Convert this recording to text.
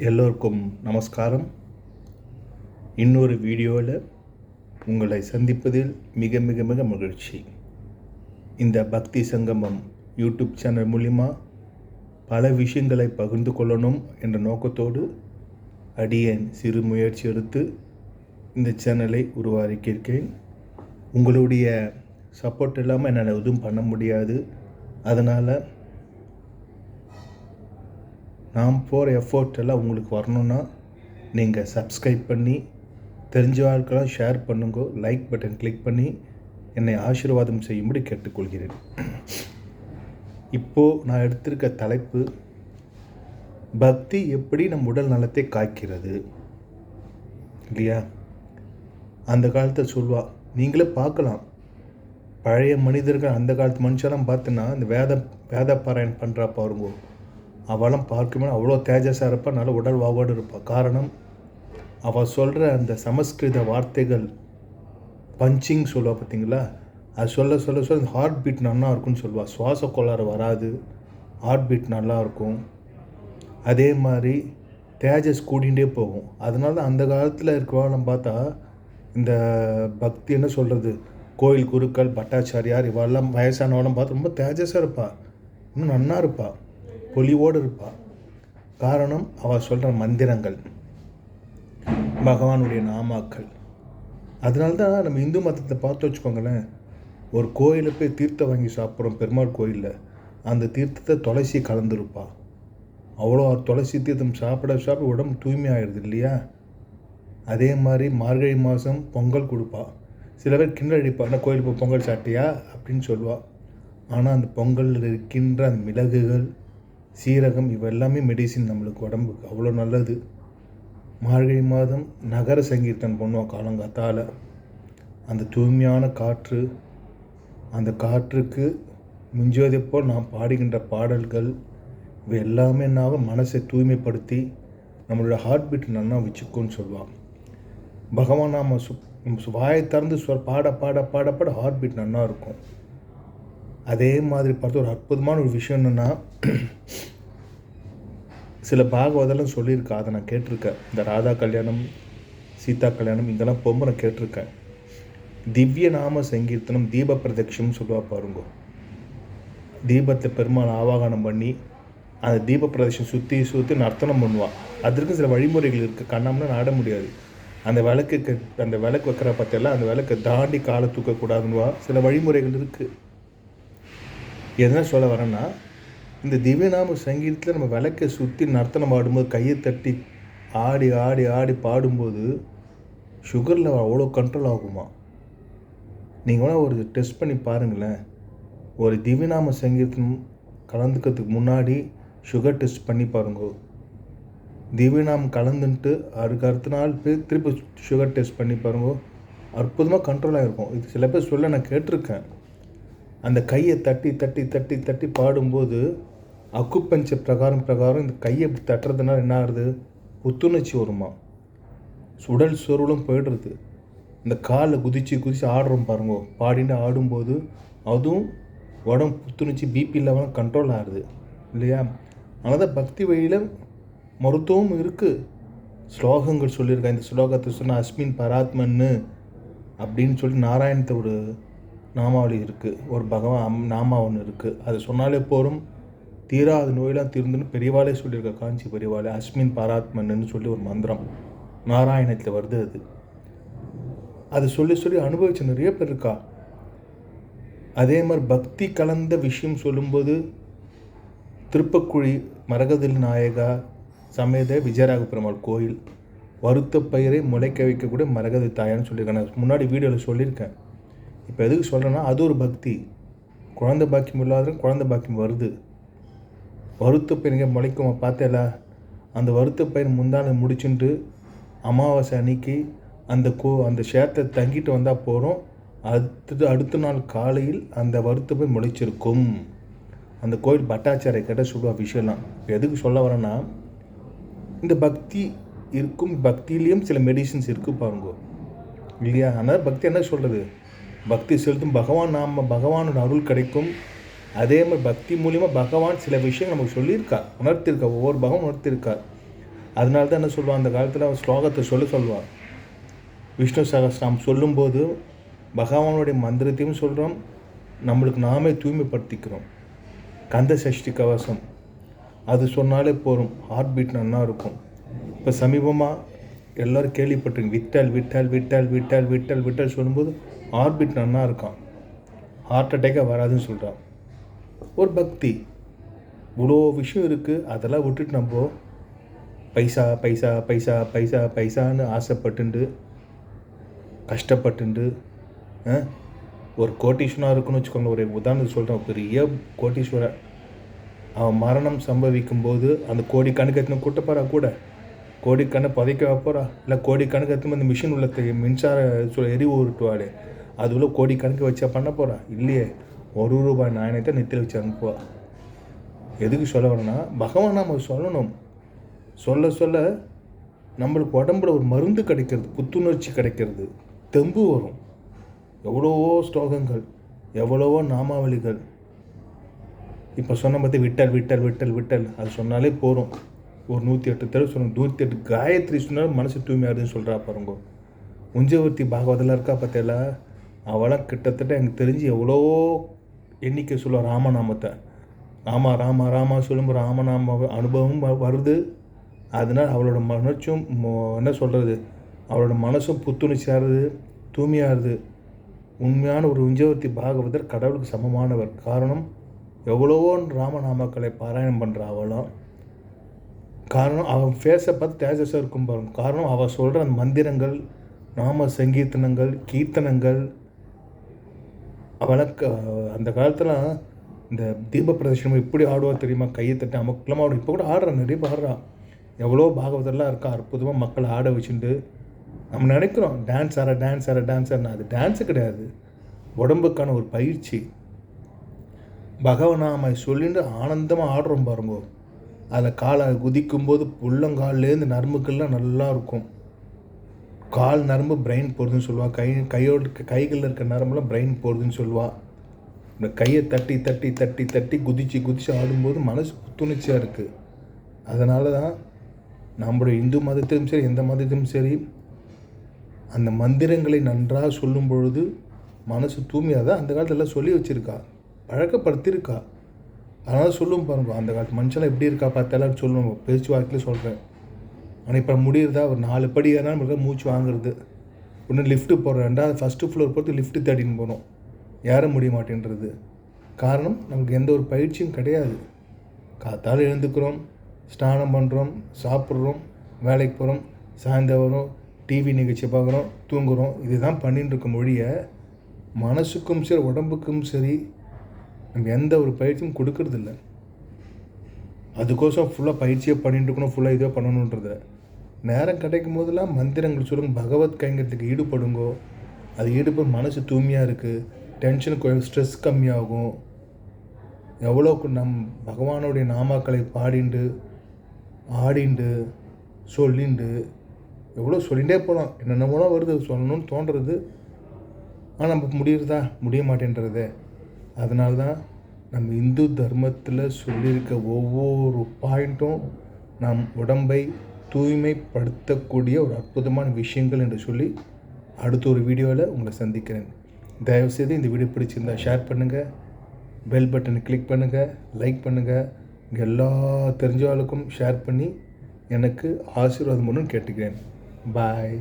எல்லோருக்கும் நமஸ்காரம். இன்னொரு வீடியோவில் உங்களை சந்திப்பதில் மிக மிக மிக மகிழ்ச்சி. இந்த பக்தி சங்கமம் யூடியூப் சேனல் மூலிமா பல விஷயங்களை பகிர்ந்து கொள்ளணும் என்ற நோக்கத்தோடு அடியேன் சிறு முயற்சி எடுத்து இந்த சேனலை உருவாக்கியிருக்கேன். உங்களுடைய சப்போர்ட் இல்லாமல் என்னால் எதுவும் பண்ண முடியாது. அதனால் நாம் போகிற எஃபோர்ட் எல்லாம் உங்களுக்கு வரணுன்னா நீங்கள் சப்ஸ்கிரைப் பண்ணி தெரிஞ்ச ஆட்களாக ஷேர் பண்ணுங்க, லைக் பட்டன் கிளிக் பண்ணி என்னை ஆசீர்வாதம் செய்யும்படி கேட்டுக்கொள்கிறேன். இப்போது நான் எடுத்திருக்க தலைப்பு, பக்தி எப்படி நம் உடல் நலத்தை காக்கிறது இல்லையா? அந்த காலத்தை சொல்வா, நீங்களே பார்க்கலாம். பழைய மனிதர்கள், அந்த காலத்து மனுஷெல்லாம் பார்த்தீங்கன்னா இந்த வேத பாராயணம் பண்ணுறா பாருங்க, அவளும் பார்க்குமே அவ்வளோ தேஜஸாக இருப்பாள், நல்ல உடல் வாவோடு இருப்பாள். காரணம், அவள் சொல்கிற அந்த சமஸ்கிருத வார்த்தைகள் பஞ்சிங் சொல்லுவா பார்த்தீங்களா, அது சொல்ல சொல்ல சொல்ல அந்த ஹார்ட் பீட் நல்லா இருக்கும்னு சொல்லுவாள். சுவாச கோளாறு வராது, ஹார்ட் பீட் நல்லாயிருக்கும். அதே மாதிரி தேஜஸ் கூடிகிட்டே போகும். அதனால அந்த காலத்தில் இருக்கிறவெல்லாம் பார்த்தா இந்த பக்தி என்ன சொல்கிறது, கோயில் குருக்கள், பட்டாச்சாரியார், இவெல்லாம் வயசானவெல்லாம் பார்த்து ரொம்ப தேஜஸாக இருப்பாள், இன்னும் நன்னா இருப்பாள், பொலிவோடு இருப்பாள். காரணம், அவள் சொல்கிற மந்திரங்கள், பகவானுடைய நாமாக்கள். அதனால தான் நம்ம இந்து மதத்தை பார்த்து வச்சுக்கோங்களேன், ஒரு கோயிலில் போய் தீர்த்தம் வாங்கி சாப்பிட்றோம், பெருமாள் கோயிலில், அந்த தீர்த்தத்தை துளசி கலந்துருப்பாள். அவ்வளோ துளசி தீர்த்தம் சாப்பிட சாப்பிட உடம்பு தூய்மையாகிடுது இல்லையா? அதே மாதிரி மார்கழி மாதம் பொங்கல் கொடுப்பாள். சில பேர் கிண்டல் அடிப்பாள், ஆனால் கோயிலுக்கு போய் பொங்கல் சாப்பிட்டியா அப்படின்னு சொல்லுவாள். ஆனால் அந்த பொங்கலில் இருக்கின்ற அந்த மிளகுகள், சீரகம், இவெல்லாமே மெடிசின், நம்மளுக்கு உடம்புக்கு அவ்வளோ நல்லது. மார்கழி மாதம் நகர சங்கீர்த்தன் பண்ணுவோம் காலங்காத்தால். அந்த தூய்மையான காற்று, அந்த காற்றுக்கு மிஞ்சுவதை போல் நாம் பாடுகின்ற பாடல்கள், இவை எல்லாமே என்னாகும், மனசை தூய்மைப்படுத்தி நம்மளோட ஹார்ட் பீட் நல்லா வச்சுக்கோன்னு சொல்லுவாள். பகவான் நாம் வாயை திறந்து பாட பாட பாட பாட ஹார்ட் பீட் நல்லா இருக்கும். அதே மாதிரி பார்த்து ஒரு அற்புதமான ஒரு விஷயம் என்னென்னா, சில பாகவதெல்லாம் சொல்லியிருக்கா, அதை நான் கேட்டிருக்கேன். இந்த ராதா கல்யாணம், சீதா கல்யாணம், இதெல்லாம் பொம்மை நான் கேட்டிருக்கேன். திவ்ய நாம சங்கீர்த்தனம், தீப பிரதட்சம்னு சொல்லுவா பாருங்க. தீபத்தை பெருமாள் ஆவாகனம் பண்ணி அந்த தீப பிரதட்சம் சுற்றி சுற்றி நர்த்தனம் பண்ணுவாள். அதற்கு சில வழிமுறைகள் இருக்குது, கண்ணாமனா நாட முடியாது. அந்த விளக்கு வைக்கிற பற்றியெல்லாம் அந்த விளக்கை தாண்டி காலை தூக்கக்கூடாதுன்னுவா. சில வழிமுறைகள் இருக்குது. என்ன சொல்ல வரேன்னா, இந்த திவ்யநாம சங்கீதத்தில் நம்ம விளக்கை சுற்றி நர்த்தனம் ஆடும்போது, கையை தட்டி ஆடி ஆடி ஆடி பாடும்போது சுகரில் அவ்வளோ கண்ட்ரோல் ஆகுமா? நீங்கள் வேணால் ஒரு டெஸ்ட் பண்ணி பாருங்களேன். ஒரு திவ்யநாம சங்கீதம் கலந்துக்கிறதுக்கு முன்னாடி சுகர் டெஸ்ட் பண்ணி பாருங்க. திவ்யநாமம் கலந்துன்ட்டு அதுக்கு அடுத்த நாள் போய் திருப்பி சுகர் டெஸ்ட் பண்ணி பாருங்க, அற்புதமாக கண்ட்ரோல் ஆகிருக்கும். இது சில பேர் சொல்ல நான் கேட்டிருக்கேன். அந்த கையை தட்டி தட்டி தட்டி தட்டி பாடும்போது அக்குப்பஞ்சர் பிரகாரம் இந்த கையை இப்படி தட்டுறதுனால என்ன ஆகுது, புத்துணர்ச்சி வருமா, உடல் சோர்வலும் போய்டுறது. இந்த காலில் குதிச்சு குதிச்சு ஆடுறோம் பாருங்க, பாடிட்டு ஆடும்போது அதுவும் உடம்பு புத்துணர்ச்சி, பிபி லெவலும் கண்ட்ரோல் ஆகுது இல்லையா? அதனால் தான் பக்தி வழியில் மருத்துவம் இருக்குது. ஸ்லோகங்கள் சொல்லியிருக்கேன். இந்த ஸ்லோகத்தை சொன்னால் அஸ்மின் பராத்மன்னு அப்படின்னு சொல்லி நாராயணத்தை ஒரு நாமாவளி இருக்குது, ஒரு பகவான் நாமா ஒன்று இருக்குது. அது சொன்னாலே போகிறோம், தீராத நோயெல்லாம் தீர்ந்துன்னு பெரியவாளே சொல்லியிருக்க, காஞ்சி பெரியவாளே. அஸ்மின் பராத்மன்னு சொல்லி ஒரு மந்திரம் நாராயணத்தில் வருது. அது சொல்லி சொல்லி அனுபவிச்ச நிறைய பேர் இருக்கா. அதே மாதிரி பக்தி கலந்த விஷயம் சொல்லும்போது, திருப்பக்குழி மரகதில் நாயகா சமேத விஜயராக பெருமாள் கோயில், வருத்த பயிரை முளைக்க வைக்கக்கூடிய மரகதி தாயான்னு சொல்லியிருக்கேன். நான் முன்னாடி வீடியோவில் சொல்லியிருக்கேன். இப்போ எதுக்கு சொல்கிறேன்னா, அது ஒரு பக்தி. குழந்தை பாக்கியம் இல்லாத குழந்தை பாக்கியம் வருது. வருத்த பயிரிங்க முளைக்குமா பார்த்தேல, அந்த வருத்த பயிர் முந்தானை முடிச்சுட்டு அமாவாசை அன்னைக்கு அந்த ஷேத்தை தங்கிட்டு வந்தால் போகிறோம். அடுத்த நாள் காலையில் அந்த வருத்த பயிர் முளைச்சிருக்கும். அந்த கோயில் பட்டாச்சாரை கேட்ட சொல்லுவா விஷயம்லாம். இப்போ எதுக்கு சொல்ல வரேன்னா, இந்த பக்தி இருக்கும், பக்தியிலையும் சில மெடிசின்ஸ் இருக்குது பாருங்க இல்லையா? அதனால் பக்தி என்ன சொல்கிறது, பக்தி செலுத்தும் பகவானோட அருள் கிடைக்கும். அதே மாதிரி பக்தி மூலிமா பகவான் சில விஷயங்கள் நமக்கு சொல்லியிருக்கார், உணர்த்திருக்கார். ஒவ்வொரு பகவான் உணர்த்திருக்கார். அதனால தான் என்ன சொல்லுவான், அந்த காலத்தில் அவன் ஸ்லோகத்தை சொல்லுவான். விஷ்ணு சகஸ்ரநாமம் சொல்லும்போது பகவானுடைய மந்திரத்தையும் சொல்கிறோம், நம்மளுக்கு நாமே தூய்மைப்படுத்திக்கிறோம். கந்த சஷ்டி கவசம் அது சொன்னாலே போதும், ஹார்ட் பீட் நல்லா இருக்கும். இப்போ சமீபமாக எல்லோரும் கேள்விப்பட்டிருங்க, விட்டல் விட்டல் விட்டல் விட்டல் விட்டல் விட்டல் சொல்லும்போது ஹார்ட் பீட் நல்லா இருக்கான், ஹார்ட் அட்டேக்கே வராதுன்னு சொல்கிறான். ஒரு பக்தி, இவ்வளோ விஷயம் இருக்குது. அதெல்லாம் விட்டுட்டு நம்ம பைசா பைசா பைசா பைசா பைசான்னு ஆசைப்பட்டுண்டு கஷ்டப்பட்டுண்டு ஒரு கோட்டீஸ்வரனாக இருக்குன்னு வச்சுக்கோங்க. ஒரு உதாரணத்துக்கு சொல்கிறேன், பெரிய கோட்டீஸ்வரர் அவன் மரணம் சம்பவிக்கும் போது அந்த கோடிக்கணக்கு எத்தனை கூட்டப்பாரா கூட, கோடிக்கணக்கு புதைக்க வைப்போறா, இல்லை கோடிக்கணக்கு எத்தனை அந்த மிஷின் உள்ள மின்சார எரிவு உருட்டுவாள், அது உள்ள கோடிக்கணக்கு வச்சா பண்ண போகிறா? இல்லையே, ₹1 நாணயத்தை நெத்தியில் வச்சு அனுப்புவா. எதுக்கு சொல்ல வரேன்னா, பகவான் நம்ம சொல்லணும். சொல்ல சொல்ல நம்மளுக்கு உடம்புல ஒரு மருந்து கிடைக்கிறது, புத்துணர்ச்சி கிடைக்கிறது, தெம்பு வரும். எவ்வளவோ ஸ்லோகங்கள், எவ்வளவோ நாமாவளிகள். இப்போ சொன்ன பற்றி விட்டல் விட்டல் விட்டல் விட்டல் அது சொன்னாலே போகிறோம். ஒரு 108 தடவை சொல்லணும். 108 காயத்ரி சொன்னாலும் மனசு தூய்மையாதுன்னு சொல்கிறா பாருங்க. உஞ்சவர்த்தி பாகவதெல்லாம் இருக்கா பார்த்தேல, அவளாம் கிட்டத்தட்ட எனக்கு தெரிஞ்சு எவ்வளவோ எண்ணிக்கை சொல்லுவாள் ராமநாமத்தை. ராமா ராமா ராமா சொல்லும்போது ராமநாம அனுபவம் வருது. அதனால் அவளோட மனசும் என்ன சொல்கிறது, அவளோட மனசும் புத்துணர்ச்சியாகிறது, தூய்மையாகிறது. உண்மையான ஒரு உஞ்சவர்த்தி பாகவதர் கடவுளுக்கு சமமானவர். காரணம், எவ்வளவோ ராமநாமாக்களை பாராயணம் பண்ணுற அவளும். காரணம், அவன் ஃபேஸை பார்த்து தேஜஸாக இருக்கும் பாருங்க. காரணம், அவள் சொல்கிற அந்த மந்திரங்கள், நாம சங்கீர்த்தனங்கள், கீர்த்தனங்கள். அவளை அந்த காலத்தில் இந்த தீப பிரதர்ஷனம் எப்படி ஆடுவா தெரியுமா? கையை தட்டி அமக்கலமாக ஆடும். இப்போ கூட ஆடுறான், நிறைய ஆடுறான். எவ்வளோ பாகவதெல்லாம் இருக்கா, அற்புதமாக மக்களை ஆட வச்சுட்டு. நம்ம நினைக்கிறோம் டான்ஸ் ஆட டான்ஸ் ஆட டான்ஸ் ஆடினா, அது டான்ஸு கிடையாது, உடம்புக்கான ஒரு பயிற்சி. பகவநாம சொல்லிட்டு ஆனந்தமாக ஆடுறோம் பாருங்க. அதில் காலை குதிக்கும்போது உள்ளங்கால்லேருந்து நரம்புக்கள்லாம் நல்லா இருக்கும். கால் நரம்பு பிரெயின் போகிறதுன்னு சொல்லுவாள், கைகளில் இருக்க நரம்புலாம் பிரெயின் போகிறதுன்னு சொல்லுவாள். இந்த கையை தட்டி தட்டி தட்டி தட்டி குதித்து குதித்து ஆடும்போது மனசு புத்துணர்ச்சியாக இருக்குது. அதனால தான் நம்முடைய இந்து மதத்திலும் சரி, எந்த மதத்திலும் சரி, அந்த மந்திரங்களை நன்றாக சொல்லும் பொழுது மனசு தூய்மையாக தான் அந்த காலத்தில் சொல்லி வச்சுருக்கா, பழக்கப்படுத்தியிருக்கா. அதனால் சொல்லும் பாருங்க, அந்த காலத்து மனுஷெல்லாம் எப்படி இருக்கா பார்த்தாலும் சொல்லுவோம், பேச்சு வாக்கில் சொல்கிறேன். ஆனால் இப்போ முடியுறதா, ஒரு 4 படி ஏறினா நம்மளுக்கு மூச்சு வாங்குறது. ஒன்று லிஃப்ட்டு போடுறோம், 2வது ஃபஸ்ட்டு ஃப்ளோர் போட்டு லிஃப்ட்டு தேடின்னு போகிறோம், ஏற முடிய மாட்டேன்றது. காரணம், நமக்கு எந்த ஒரு பயிற்சியும் கிடையாது. காத்தால் எழுந்துக்கிறோம், ஸ்நானம் பண்ணுறோம், சாப்பிட்றோம், வேலைக்கு போகிறோம், சாயந்தரம் வரும், டிவி நிகழ்ச்சி பார்க்குறோம், தூங்குகிறோம். இதுதான் பண்ணிட்டு இருக்க மொழிய மனசுக்கும் சரி உடம்புக்கும் சரி நம்ம எந்த ஒரு பயிற்சியும் கொடுக்கறதில்ல. அதுக்கோசம் ஃபுல்லாக பயிற்சியை பண்ணிட்டு இருக்கணும், ஃபுல்லாக இதோ பண்ணணுன்றத. நேரம் கிடைக்கும் போதெல்லாம் மந்திரங்கள் சொல்லுங்க, பகவத் கைங்கிறதுக்கு ஈடுபடுங்கோ. அது ஈடுபடும் மனசு தூய்மையாக இருக்குது, டென்ஷனுக்கு ஸ்ட்ரெஸ் கம்மியாகும். எவ்வளோக்கு பகவானுடைய நாமாக்களை பாடிண்டு ஆடிண்டு சொல்லிண்டு எவ்வளோ சொல்லிகிட்டே போகலாம். என்னென்னமோ வருது, சொல்லணும்னு தோன்றுறது. ஆனால் நம்ம முடியுறதா, முடிய மாட்டேன்றது. அதனால தான் நம்ம இந்து தர்மத்தில் சொல்லியிருக்க ஒவ்வொரு பாயிண்ட்டும் நம் உடம்பை தூய்மைப்படுத்தக்கூடிய ஒரு அற்புதமான விஷயங்கள் என்று சொல்லி அடுத்த ஒரு வீடியோவில் உங்களை சந்திக்கிறேன். தயவுசெய்து இந்த வீடியோ பிடிச்சிருந்தால் ஷேர் பண்ணுங்கள், பெல் பட்டனை கிளிக் பண்ணுங்கள், லைக் பண்ணுங்கள். இங்கே எல்லா தெரிஞ்சவர்களுக்கும் ஷேர் பண்ணி எனக்கு ஆசீர்வாதம் பண்ணணும்னு கேட்டுக்கிறேன். பாய்.